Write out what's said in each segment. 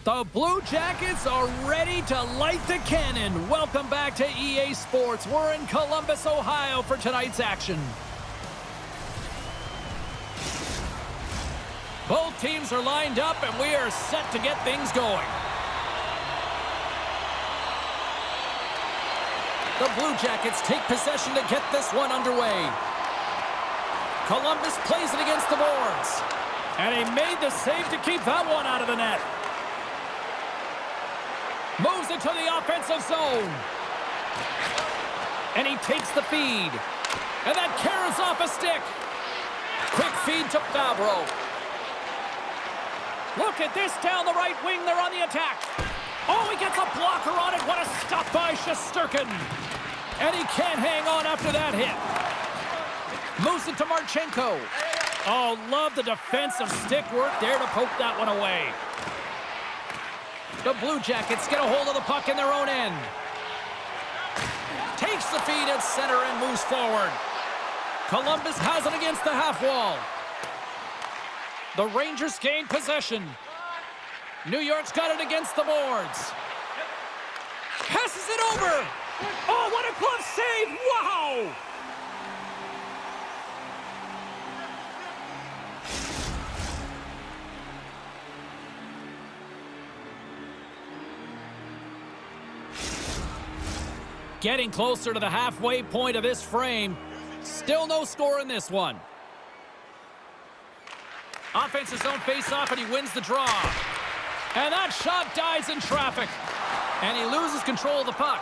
The Blue Jackets are ready to light the cannon. Welcome back to EA Sports. We're in Columbus, Ohio for tonight's action. Both teams are lined up and we are set to get things going. The Blue Jackets take possession to get this one underway. Columbus plays it against the boards. And he made the save to keep that one out of the net. Moves it to the offensive zone. And he takes the feed. And that carries off a stick. Quick feed to Fabro. Look at this down the right wing. They're on the attack. Oh, he gets a blocker on it. What a stop by Shesterkin. And he can't hang on after that hit. Moves it to Marchenko. Oh, love the defensive stick work there to poke that one away. The Blue Jackets get a hold of the puck in their own end. Takes the feed at center and moves forward. Columbus has it against the half wall. The Rangers gain possession. New York's got it against the boards. Passes it over. Oh, what a glove save. Wow! Getting closer to the halfway point of this frame. Still no score in this one. Offensive zone face-off, and he wins the draw. And that shot dies in traffic. And he loses control of the puck.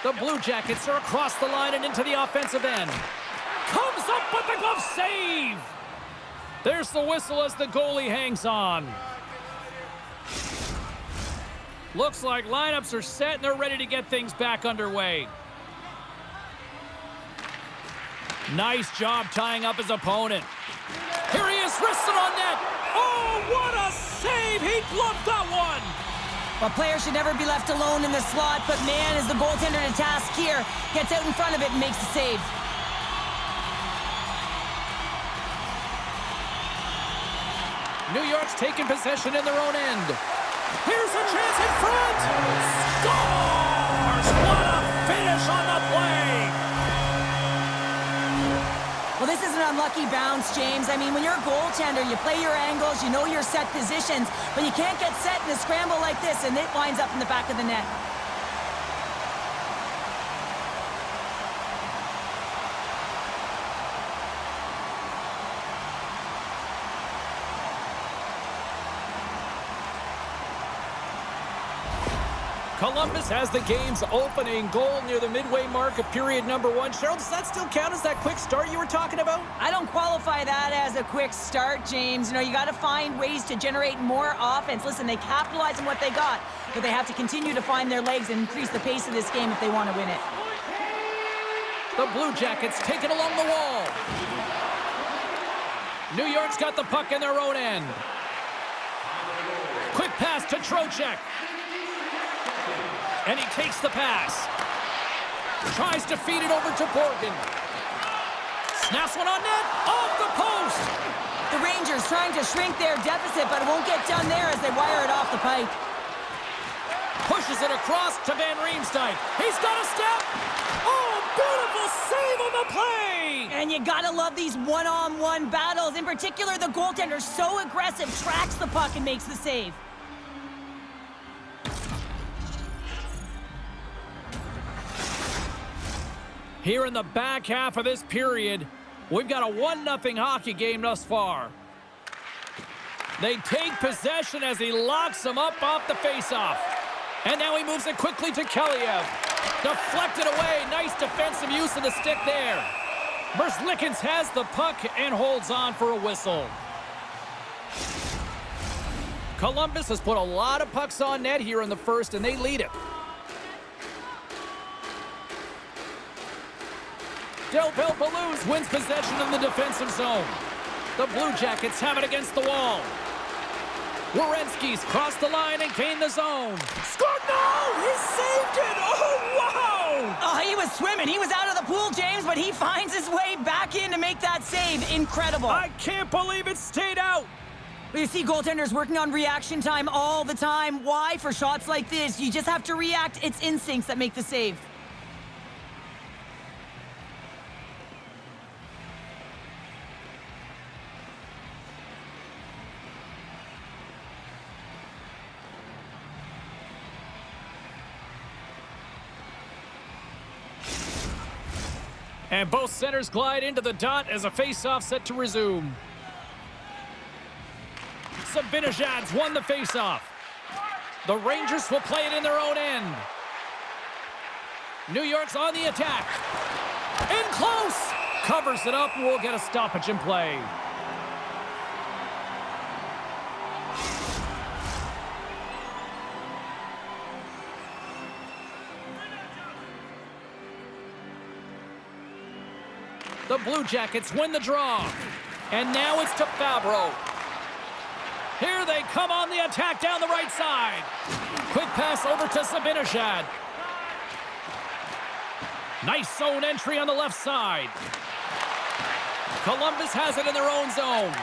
The Blue Jackets are across the line and into the offensive end. Comes up with the glove save. There's the whistle as the goalie hangs on. Looks like lineups are set and they're ready to get things back underway. Nice job tying up his opponent. Here he is, wristed on net. Oh, what a save! He gloved that one! Well, players should never be left alone in the slot, but man, is the goaltender to task here. Gets out in front of it and makes the save. New York's taking possession in their own end. Here's a chance in front! Scores! What a finish on the play! Well, this is an unlucky bounce, James. I mean, when you're a goaltender, you play your angles, you know your set positions, but you can't get set in a scramble like this, and it winds up in the back of the net. Columbus has the game's opening goal near the midway mark of period number 1. Cheryl, does that still count as that quick start you were talking about? I don't qualify that as a quick start, James. You know, you got to find ways to generate more offense. Listen, they capitalize on what they got, but they have to continue to find their legs and increase the pace of this game if they want to win it. The Blue Jackets take it along the wall. New York's got the puck in their own end. Quick pass to Trocheck. And he takes the pass. Tries to feed it over to Borgen. Snaps one on net. Off the post. The Rangers trying to shrink their deficit, but it won't get done there as they wire it off the pipe. Pushes it across to Van Riemsdyk. He's got a step. Oh, beautiful save on the play. And you gotta love these one-on-one battles. In particular, the goaltender, so aggressive, tracks the puck and makes the save. Here in the back half of this period, we've got a 1-0 hockey game thus far. They take possession as he locks him up off the faceoff. And now he moves it quickly to Kaliev. Deflected away. Nice defensive use of the stick there. Merzlikins has the puck and holds on for a whistle. Columbus has put a lot of pucks on net here in the first, and they lead it. Delpel Balouz wins possession in the defensive zone. The Blue Jackets have it against the wall. Werenski's crossed the line and gained the zone. Scored! No! He saved it! Oh, wow! Oh, he was swimming. He was out of the pool, James, but he finds his way back in to make that save. Incredible. I can't believe it stayed out. You see goaltenders working on reaction time all the time. Why? For shots like this, you just have to react. It's instincts that make the save. And both centers glide into the dot as a face-off set to resume. Zibanejad's won the face-off. The Rangers will play it in their own end. New York's on the attack. In close! Covers it up and we'll get a stoppage in play. The Blue Jackets win the draw. And now it's to Fabro. Here they come on the attack down the right side. Quick pass over to Zibanejad. Nice zone entry on the left side. Columbus has it in their own zone.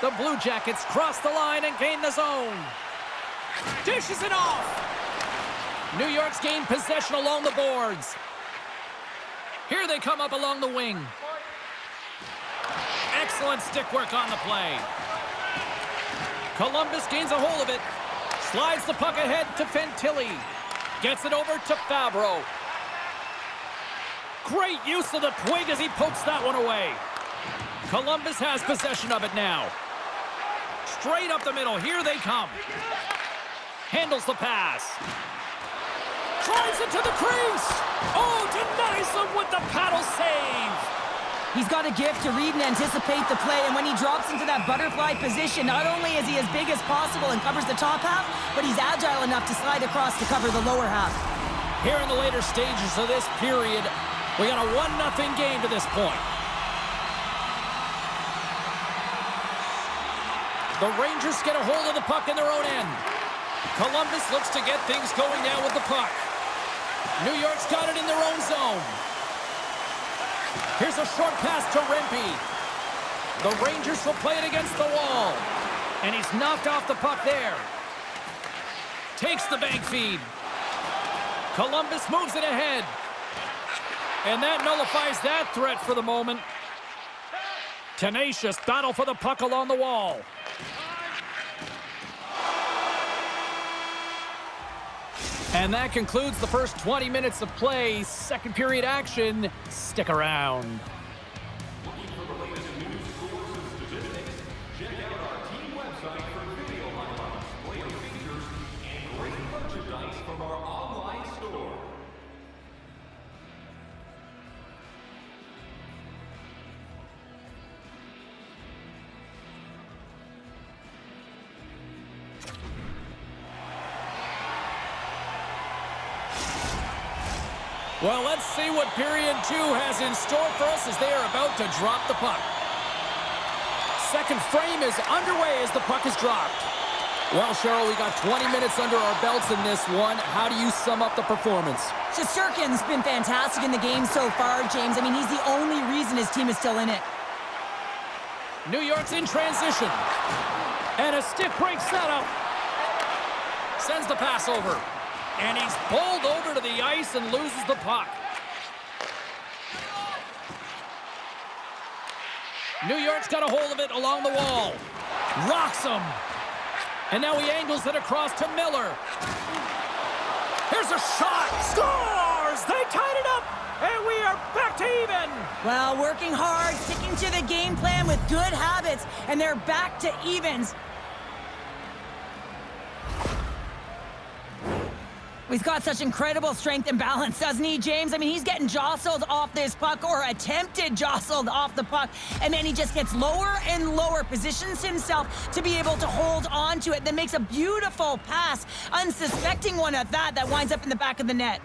The Blue Jackets cross the line and gain the zone. Dishes it off. New York's gained possession along the boards. Here they come up along the wing. Excellent stick work on the play. Columbus gains a hold of it. Slides the puck ahead to Fantilli. Gets it over to Fabro. Great use of the twig as he pokes that one away. Columbus has possession of it now. Straight up the middle. Here they come. Handles the pass. Drives it to the crease. Oh, denies them with the paddle save. He's got a gift to read and anticipate the play, and when he drops into that butterfly position, not only is he as big as possible and covers the top half, but he's agile enough to slide across to cover the lower half. Here in the later stages of this period, we got a 1-0 game to this point. The Rangers get a hold of the puck in their own end. Columbus looks to get things going now with the puck. New York's got it in their own zone. Here's a short pass to Rempe. The Rangers will play it against the wall. And he's knocked off the puck there. Takes the bank feed. Columbus moves it ahead. And that nullifies that threat for the moment. Tenacious battle for the puck along the wall. And that concludes the first 20 minutes of play. Second period action. Stick around. Looking for the latest news, scores, and statistics? Check out our team website for video highlights, player features, and great merchandise from our online store. Well, let's see what period 2 has in store for us as they are about to drop the puck. Second frame is underway as the puck is dropped. Well, Cheryl, we got 20 minutes under our belts in this one. How do you sum up the performance? Shesterkin's been fantastic in the game so far, James. I mean, he's the only reason his team is still in it. New York's in transition. And a stick breaks that up. Sends the pass over. And he's bowled over to the ice and loses the puck. New York's got a hold of it along the wall. Rocks him. And now he angles it across to Miller. Here's a shot. Scores! They tied it up. And we are back to even. Well, working hard, sticking to the game plan with good habits, and they're back to evens. He's got such incredible strength and balance, doesn't he, James? I mean, he's getting jostled off this puck, or attempted jostled off the puck, and then he just gets lower and lower, positions himself to be able to hold on to it, then makes a beautiful pass, unsuspecting one at that winds up in the back of the net.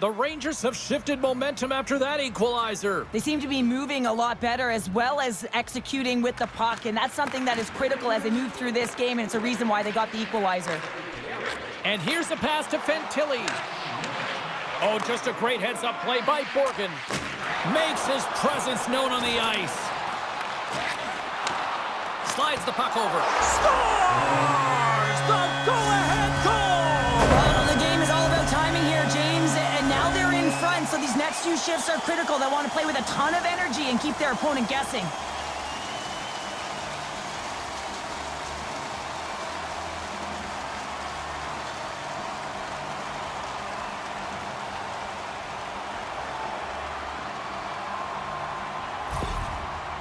The Rangers have shifted momentum after that equalizer. They seem to be moving a lot better, as well as executing with the puck, and that's something that is critical as they move through this game, and it's a reason why they got the equalizer. And here's a pass to Fantilli. Oh, just a great heads-up play by Borgen. Makes his presence known on the ice. Slides the puck over. Scores! The go-ahead goal! Well, the game is all about timing here, James, and now they're in front, so these next few shifts are critical. They want to play with a ton of energy and keep their opponent guessing.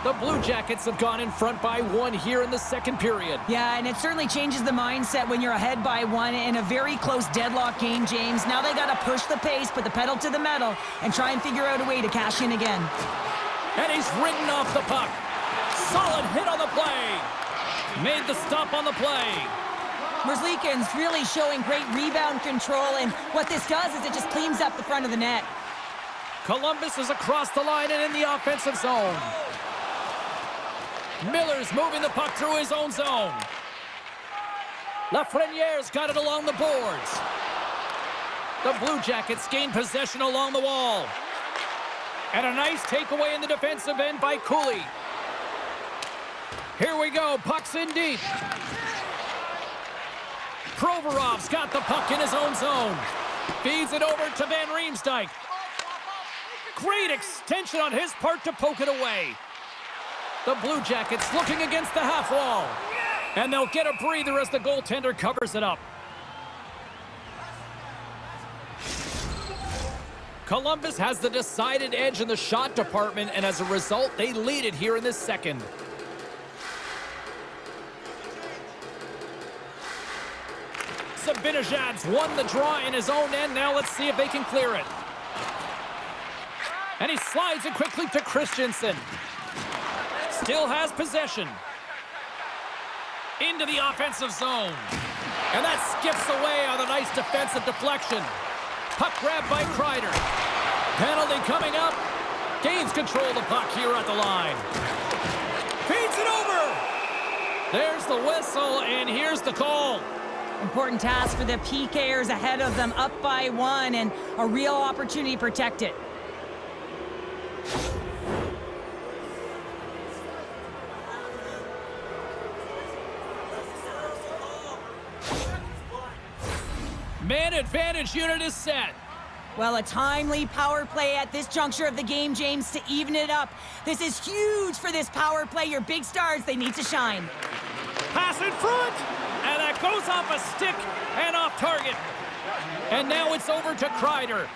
The Blue Jackets have gone in front by 1 here in the second period. Yeah, and it certainly changes the mindset when you're ahead by 1 in a very close deadlock game, James. Now they got to push the pace, put the pedal to the metal, and try and figure out a way to cash in again. And he's ridden off the puck. Solid hit on the play. Made the stop on the play. Merzlikins really showing great rebound control, and what this does is it just cleans up the front of the net. Columbus is across the line and in the offensive zone. Miller's moving the puck through his own zone. Lafreniere's got it along the boards. The Blue Jackets gain possession along the wall. And a nice takeaway in the defensive end by Cooley. Here we go, puck's in deep. Provorov's got the puck in his own zone. Feeds it over to Van Riemsdyk. Great extension on his part to poke it away. The Blue Jackets looking against the half wall. And they'll get a breather as the goaltender covers it up. Columbus has the decided edge in the shot department, and as a result, they lead it here in this second. Zibanejad's won the draw in his own end. Now let's see if they can clear it. And he slides it quickly to Christensen. Still has possession. Into the offensive zone. And that skips away on a nice defensive deflection. Puck grabbed by Kreider. Penalty coming up. Gains control of the puck here at the line. Feeds it over. There's the whistle, and here's the call. Important task for the PKers ahead of them, up by 1, and a real opportunity to protect it. Man advantage unit is set. Well, a timely power play at this juncture of the game, James, to even it up. This is huge for this power play. Your big stars, they need to shine. Pass in front, and that goes off a stick and off target. And now it's over to Kreider.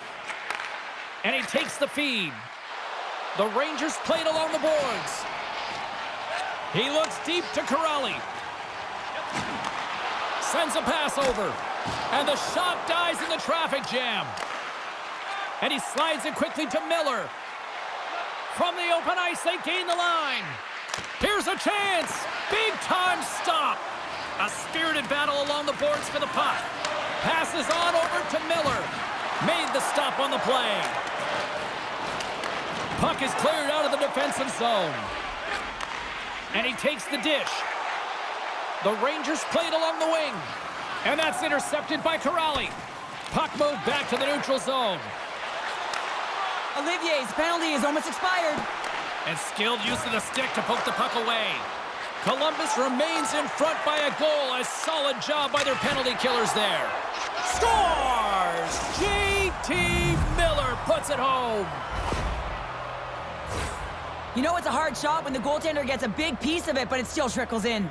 And he takes the feed. The Rangers played along the boards. He looks deep to Corrali. Sends a pass over. And the shot dies in the traffic jam. And he slides it quickly to Miller. From the open ice, they gain the line. Here's a chance. Big time stop. A spirited battle along the boards for the puck. Passes on over to Miller. Made the stop on the play. Puck is cleared out of the defensive zone. And he takes the dish. The Rangers played along the wing. And that's intercepted by Corrali. Puck moved back to the neutral zone. Olivier's penalty is almost expired. And skilled use of the stick to poke the puck away. Columbus remains in front by a goal. A solid job by their penalty killers there. Scores! J.T. Miller puts it home. You know it's a hard shot when the goaltender gets a big piece of it, but it still trickles in.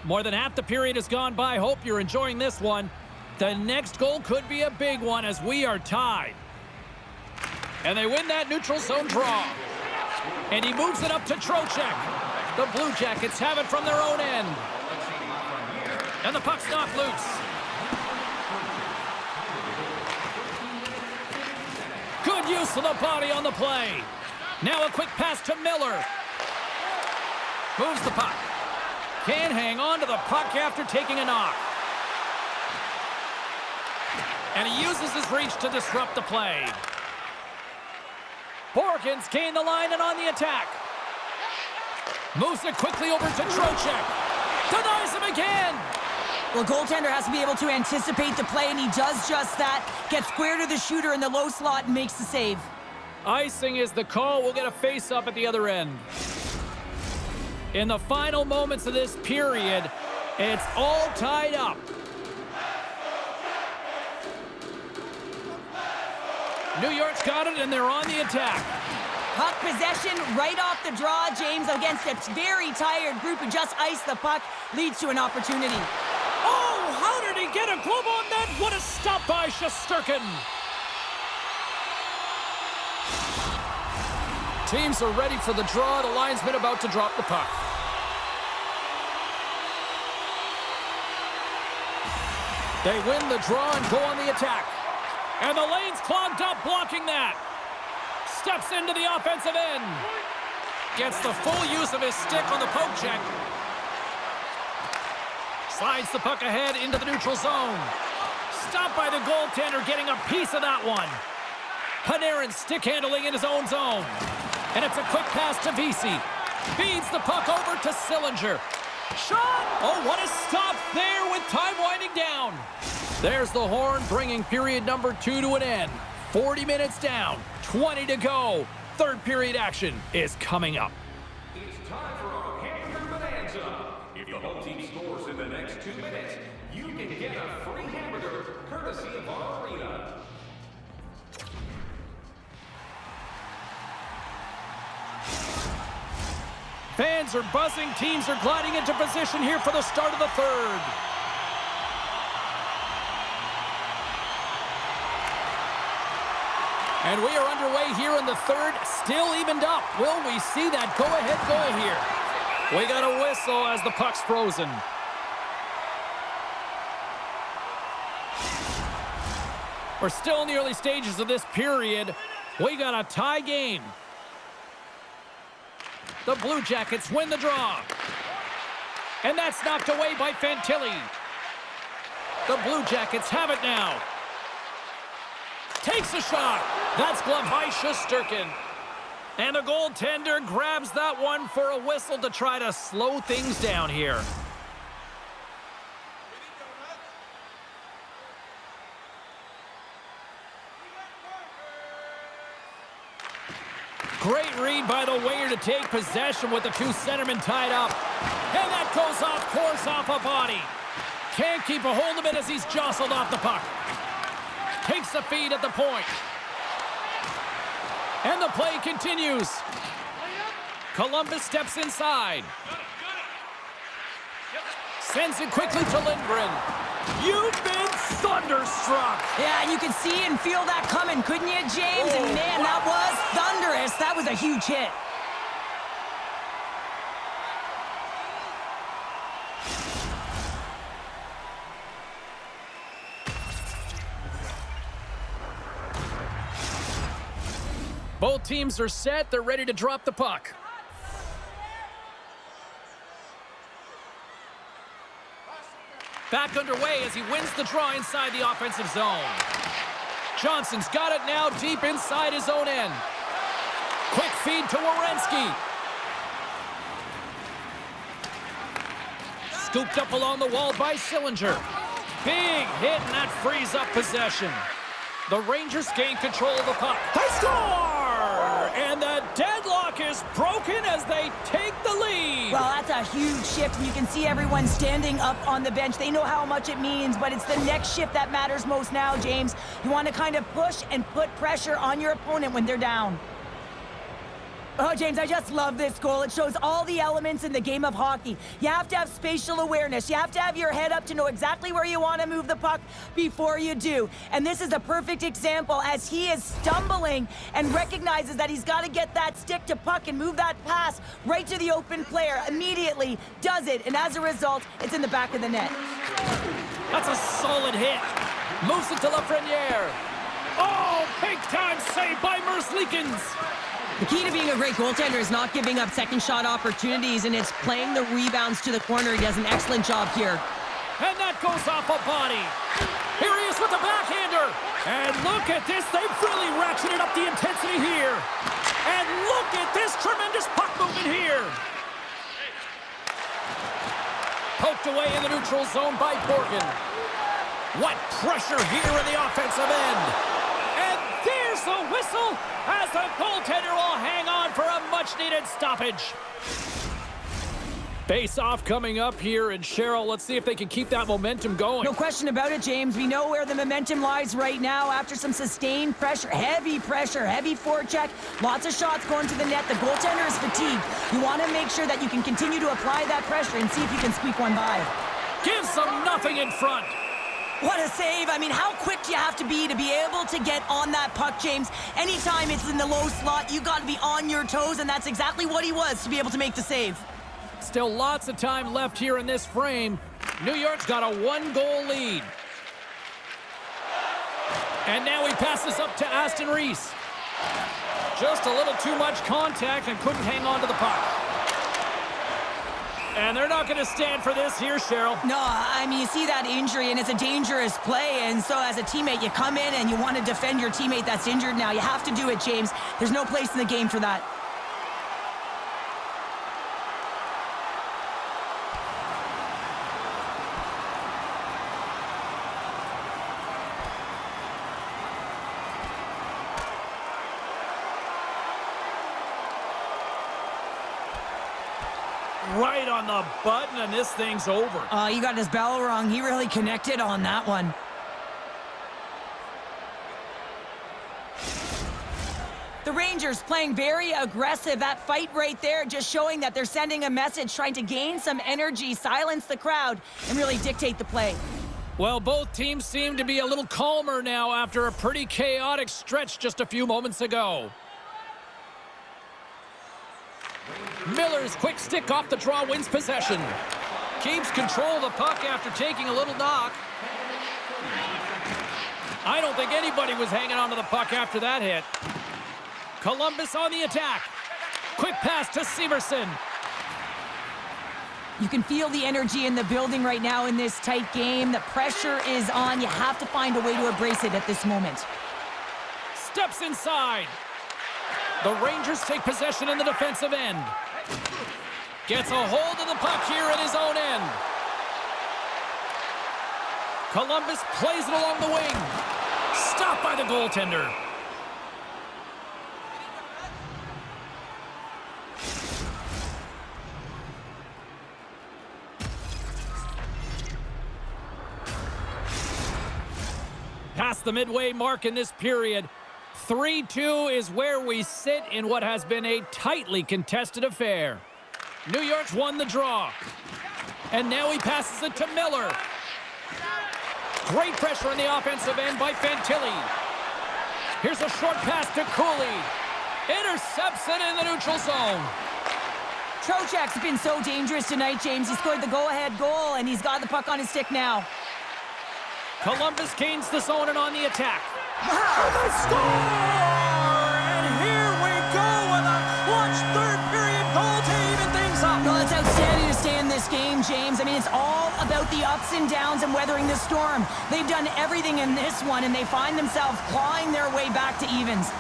More than half the period has gone by. Hope you're enjoying this one. The next goal could be a big one as we are tied. And they win that neutral zone draw. And he moves it up to Trocheck. The Blue Jackets have it from their own end. And the puck's knocked loose. Good use of the body on the play. Now a quick pass to Miller. Moves the puck. Can't hang on to the puck after taking a knock. And he uses his reach to disrupt the play. Borkins gained the line and on the attack. Moves it quickly over to Trocheck. Denies him again. Well, goaltender has to be able to anticipate the play, and he does just that. Gets square to the shooter in the low slot and makes the save. Icing is the call. We'll get a face-up at the other end. In the final moments of this period, it's all tied up. New York's got it, and they're on the attack. Puck possession right off the draw, James, against a very tired group who just iced the puck, leads to an opportunity. Oh, how did he get a glove on that? What a stop by Shesterkin. Teams are ready for the draw. The linesman about to drop the puck. They win the draw and go on the attack. And the lane's clogged up, blocking that. Steps into the offensive end. Gets the full use of his stick on the poke check. Slides the puck ahead into the neutral zone. Stopped by the goaltender, getting a piece of that one. Panarin stick handling in his own zone. And it's a quick pass to Vesey. Feeds the puck over to Sillinger. Shot! Oh, what a stop there with time winding down. There's the horn, bringing period number 2 to an end. 40 minutes down, 20 to go. Third period action is coming up. It's time for our hamburger bonanza. If the home team scores in the next 2 minutes, you can get a free hamburger courtesy of our arena. Fans are buzzing. Teams are gliding into position here for the start of the third. And we are underway here in the third, still evened up. Will we see that go-ahead goal here? We got a whistle as the puck's frozen. We're still in the early stages of this period. We got a tie game. The Blue Jackets win the draw. And that's knocked away by Fantilli. The Blue Jackets have it now. Takes a shot. That's gloved by Shesterkin. And the goaltender grabs that one for a whistle to try to slow things down here. Great read by the winger to take possession with the two centermen tied up. And that goes off course off a body. Can't keep a hold of it as he's jostled off the puck. Takes the feed at the point. And the play continues. Columbus steps inside. Sends it quickly to Lindgren. You've been thunderstruck. Yeah, and you can see and feel that coming, couldn't you, James? And man, that was thunderous. That was a huge hit. Both teams are set. They're ready to drop the puck. Back underway as he wins the draw inside the offensive zone. Johnson's got it now deep inside his own end. Quick feed to Werenski. Scooped up along the wall by Sillinger. Big hit, and that frees up possession. The Rangers gain control of the puck. They score! And the deadlock is broken as they take the lead. Well, that's a huge shift, and you can see everyone standing up on the bench. They know how much it means, but it's the next shift that matters most now, James. You want to kind of push and put pressure on your opponent when they're down. Oh, James, I just love this goal. It shows all the elements in the game of hockey. You have to have spatial awareness. You have to have your head up to know exactly where you want to move the puck before you do. And this is a perfect example as he is stumbling and recognizes that he's got to get that stick to puck and move that pass right to the open player. Immediately does it, and as a result, it's in the back of the net. That's a solid hit. Moves it to Lafreniere. Oh, big-time save by Merzlikins. The key to being a great goaltender is not giving up second shot opportunities, and it's playing the rebounds to the corner. He does an excellent job here. And that goes off a body. Here he is with the backhander. And look at this. They've really ratcheted up the intensity here. And look at this tremendous puck movement here. Poked away in the neutral zone by Borgen. What pressure here in the offensive end. And there's the whistle as the goaltender will hang on for a much-needed stoppage. Face-off coming up here, and Cheryl, let's see if they can keep that momentum going. No question about it, James. We know where the momentum lies right now after some sustained pressure, heavy forecheck, lots of shots going to the net. The goaltender is fatigued. You want to make sure that you can continue to apply that pressure and see if you can squeak one by. Gives them nothing in front. What a save. I mean, how quick do you have to be able to get on that puck, James? Anytime it's in the low slot, you got to be on your toes, and that's exactly what he was to be able to make the save. Still lots of time left here in this frame. New York's got a 1-goal lead. And now he passes up to Aston Reese. Just a little too much contact and couldn't hang on to the puck. And they're not going to stand for this here, Cheryl. No, I mean, you see that injury, and it's a dangerous play. And so as a teammate, you come in and you want to defend your teammate that's injured now. You have to do it, James. There's no place in the game for that. Right on the button, and this thing's over. He got his bell rung. He really connected on that one. The Rangers playing very aggressive. That fight right there just showing that they're sending a message, trying to gain some energy, silence the crowd, and really dictate the play. Well, both teams seem to be a little calmer now after a pretty chaotic stretch just a few moments ago. Miller's quick stick off the draw wins possession. Keeps control of the puck after taking a little knock. I don't think anybody was hanging on to the puck after that hit. Columbus on the attack. Quick pass to Severson. You can feel the energy in the building right now in this tight game. The pressure is on. You have to find a way to embrace it at this moment. Steps inside. The Rangers take possession in the defensive end. Gets a hold of the puck here at his own end. Columbus plays it along the wing. Stopped by the goaltender. Past the midway mark in this period. 3-2 is where we sit in what has been a tightly contested affair. New York's won the draw. And now he passes it to Miller. Great pressure on the offensive end by Fantilli. Here's a short pass to Cooley. Intercepts it in the neutral zone. Trocheck's been so dangerous tonight, James. He scored the go-ahead goal, and he's got the puck on his stick now. Columbus gains the zone and on the attack. Wow, they score! And here we go with a clutch third-period goal to even things up. Well, it's outstanding to stay in this game, James. I mean, it's all about the ups and downs and weathering the storm. They've done everything in this one, and they find themselves clawing their way back to evens.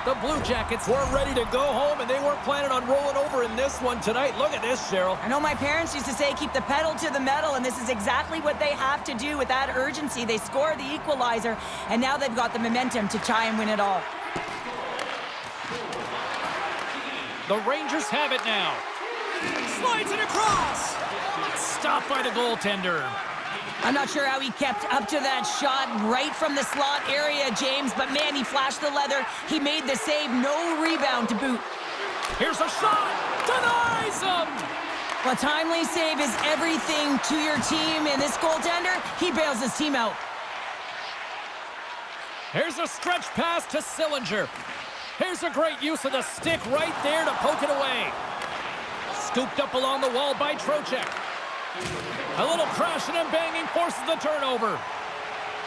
The Blue Jackets were ready to go home, and they weren't planning on rolling over in this one tonight. Look at this, Cheryl. I know my parents used to say, keep the pedal to the metal, and this is exactly what they have to do with that urgency. They score the equalizer, and now they've got the momentum to try and win it all. The Rangers have it now. Slides it across. Stopped by the goaltender. I'm not sure how he kept up to that shot right from the slot area, James, but man, he flashed the leather. He made the save, no rebound to boot. Here's a shot, denies him! A timely save is everything to your team, and this goaltender, he bails his team out. Here's a stretch pass to Sillinger. Here's a great use of the stick right there to poke it away. Scooped up along the wall by Trocheck. A little crashing and banging forces the turnover.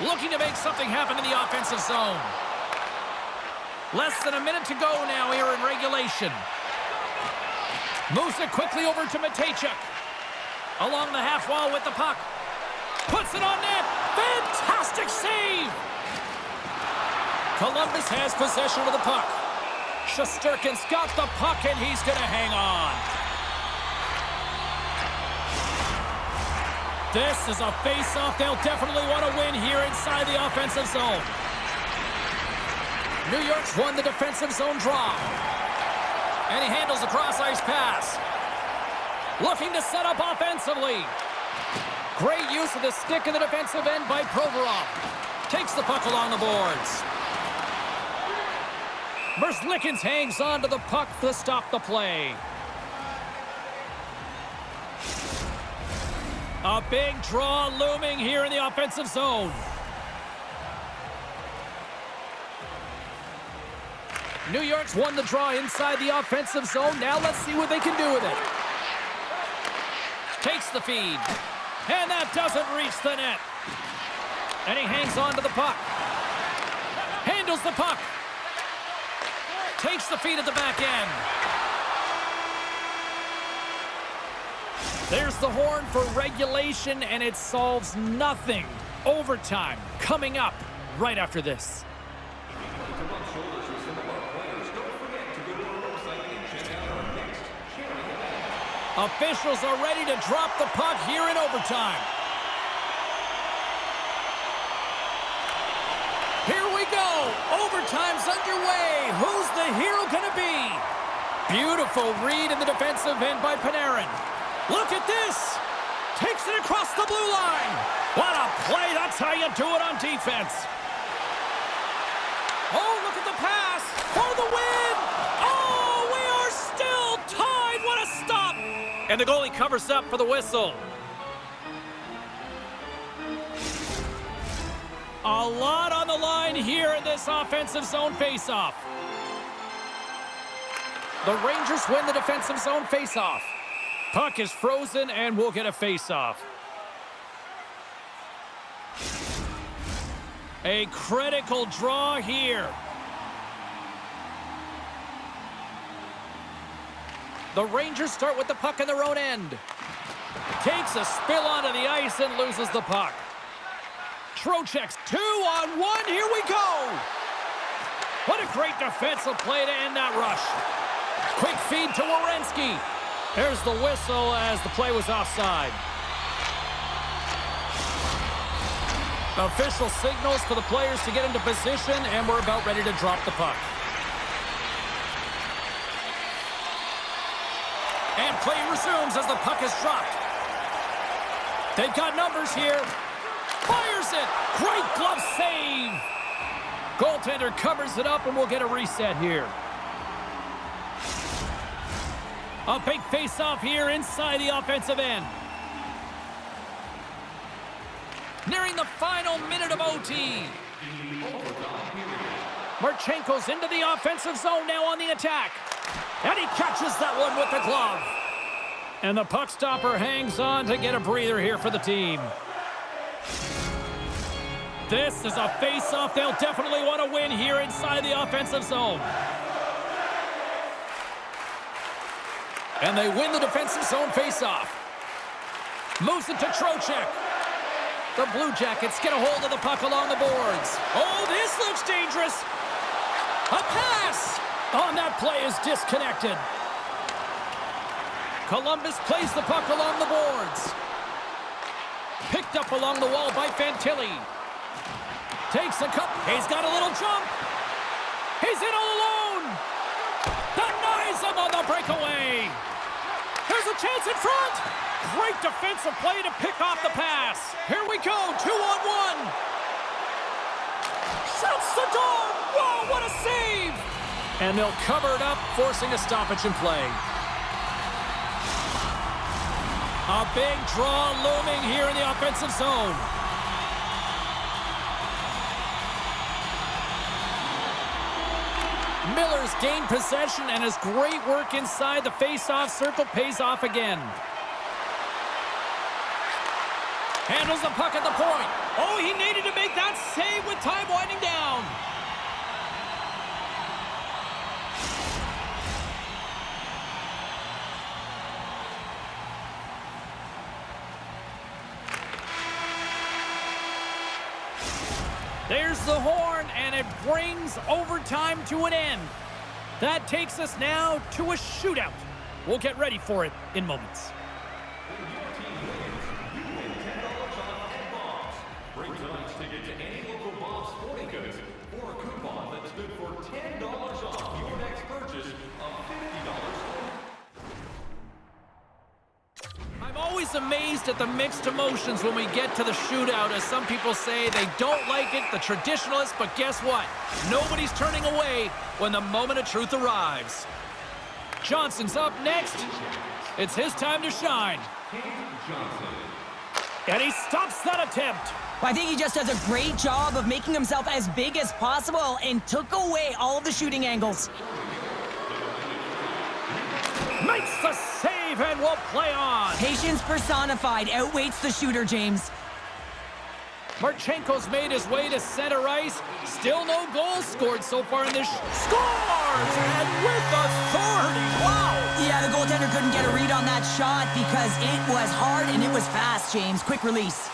Looking to make something happen in the offensive zone. Less than a minute to go now here in regulation. Moves it quickly over to Matejchuk. Along the half wall with the puck. Puts it on net. Fantastic save. Columbus has possession of the puck. Shesterkin's got the puck, and he's going to hang on. This is a face-off they'll definitely want to win here inside the offensive zone. New York's won the defensive zone draw. And he handles the cross-ice pass. Looking to set up offensively. Great use of the stick in the defensive end by Provorov. Takes the puck along the boards. Merzlikins hangs on to the puck to stop the play. A big draw looming here in the offensive zone. New York's won the draw inside the offensive zone. Now let's see what they can do with it. Takes the feed. And that doesn't reach the net. And he hangs on to the puck. Handles the puck. Takes the feed at the back end. There's the horn for regulation, and it solves nothing. Overtime coming up right after this. Officials are ready to drop the puck here in overtime. Here we go. Overtime's underway. Who's the hero going to be? Beautiful read in the defensive end by Panarin. Look at this. Takes it across the blue line. What a play. That's how you do it on defense. Oh, look at the pass for the win. Oh, we are still tied. What a stop. And the goalie covers up for the whistle. A lot on the line here in this offensive zone faceoff. The Rangers win the defensive zone faceoff. Puck is frozen, and we'll get a faceoff. A critical draw here. The Rangers start with the puck in their own end. Takes a spill onto the ice and loses the puck. Trocheck's 2-on-1. Here we go. What a great defensive play to end that rush. Quick feed to Werenski. There's the whistle as the play was offside. Official signals for the players to get into position, and we're about ready to drop the puck. And play resumes as the puck is dropped. They've got numbers here. Fires it. Great glove save. Goaltender covers it up, and we'll get a reset here. A big face-off here inside the offensive end. Nearing the final minute of OT. Marchenko's into the offensive zone now on the attack. And he catches that one with the glove. And the puck stopper hangs on to get a breather here for the team. This is a face-off they'll definitely want to win here inside the offensive zone. And they win the defensive zone face-off. Moves it to Trocheck. The Blue Jackets get a hold of the puck along the boards. Oh, this looks dangerous. A pass on that play is disconnected. Columbus plays the puck along the boards. Picked up along the wall by Fantilli. Takes a cup. He's got a little jump. He's in all alone. Denies him on the breakaway. There's a chance in front. Great defensive play to pick off the pass. Here we go, 2-on-1. Shuts the door. Whoa, what a save. And they'll cover it up, forcing a stoppage in play. A big draw looming here in the offensive zone. Miller's gained possession, and his great work inside the face-off circle pays off again. Handles the puck at the point. Oh, he needed to make that save with time winding down. There's the horn, and it brings overtime to an end. That takes us now to a shootout. We'll get ready for it in moments. When your team wins, you win $10 off at Bob's. Bring tonight's ticket to any local Bob's Sporting Goods for a coupon that's good for $10 off your next purchase of $50. I'm always amazed at the mixed emotions when we get to the shootout, as some people say they don't like it, the traditionalists, but guess what? Nobody's turning away when the moment of truth arrives. Johnson's up next. It's his time to shine. And he stops that attempt. Well, I think he just does a great job of making himself as big as possible and took away all of the shooting angles. Makes the save and will play on. Patience personified outweighs the shooter, James. Marchenko's made his way to center ice. Still no goals scored so far in this. Scores! And with authority. Wow! Yeah, the goaltender couldn't get a read on that shot because it was hard and it was fast, James. Quick release.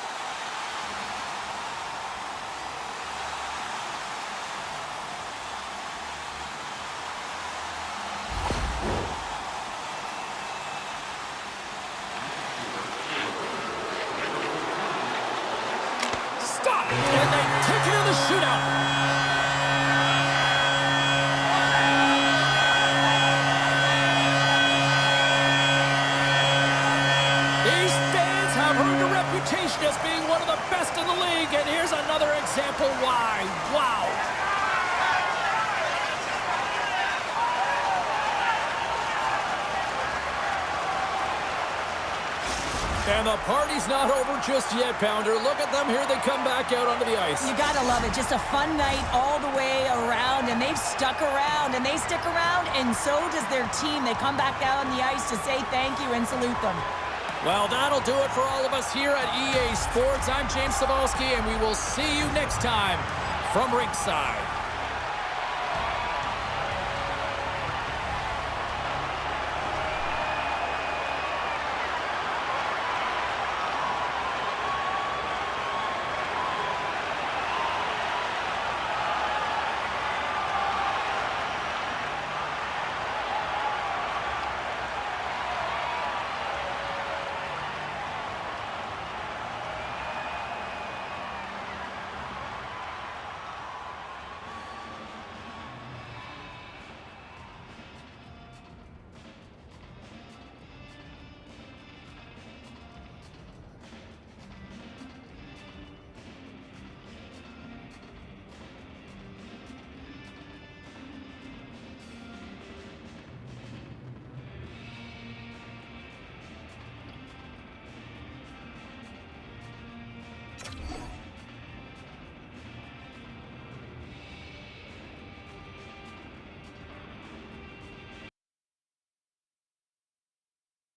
Stop! And they take it in the shootout. These fans have earned a reputation as being one of the best in the league, and here's another example why. Wow! And the party's not over just yet, Pounder. Look at them. Here they come back out onto the ice. You gotta love it. Just a fun night all the way around, and they've stuck around, and they stick around, and so does their team. They come back out on the ice to say thank you and salute them. Well, that'll do it for all of us here at EA Sports. I'm James Cebulski, and we will see you next time from ringside.